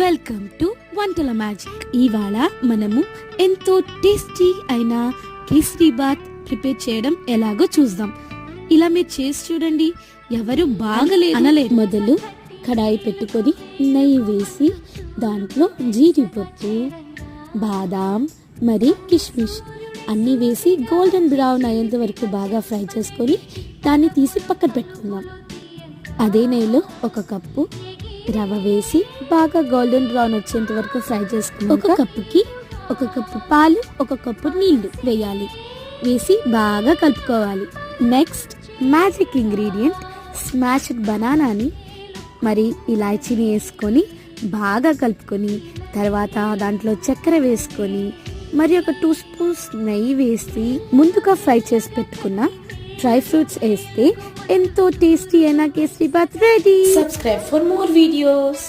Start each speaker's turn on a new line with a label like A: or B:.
A: Welcome to వంటల magic. ఇవాళ మనము ఎంతో టేస్టీ అయిన కేసరి బాత్ ప్రిపేర్ చేయడం ఎలాగో చూద్దాం. ఇలా మీరు చేసి చూడండి, ఎవరు బాగలేదు అనలేదు. మొదలు కడాయి పెట్టుకొని నెయ్యి వేసి దాంట్లో జీడిపప్పు, బాదాం మరి కిస్మిస్ అన్నీ వేసి గోల్డెన్ బ్రౌన్ అయ్యేంత వరకు బాగా ఫ్రై చేసుకొని దాన్ని తీసి పక్కన పెట్టుకుందాం. అదే నెయ్యిలో ఒక కప్పు రవ్వ వేసి బాగా గోల్డెన్ బ్రౌన్ వచ్చేంత వరకు ఫ్రై చేసుకుని ఒక కప్పుకి ఒక కప్పు పాలు, ఒక కప్పు నీళ్లు వేయాలి. వేసి బాగా కలుపుకోవాలి. నెక్స్ట్ మ్యాజిక్ ఇంగ్రీడియంట్ స్మాష్డ్ బనానాని మరి ఇలాచీని వేసుకొని బాగా కలుపుకొని తర్వాత దాంట్లో చక్కెర వేసుకొని మరి ఒక 2 స్పూన్స్ నెయ్యి వేసి ముందుగా ఫ్రై చేసి పెట్టుకున్న డ్రై ఫ్రూట్స్ వేస్తే ఎంతో టేస్టీ అయిన kesari bath ready.
B: Subscribe for more videos.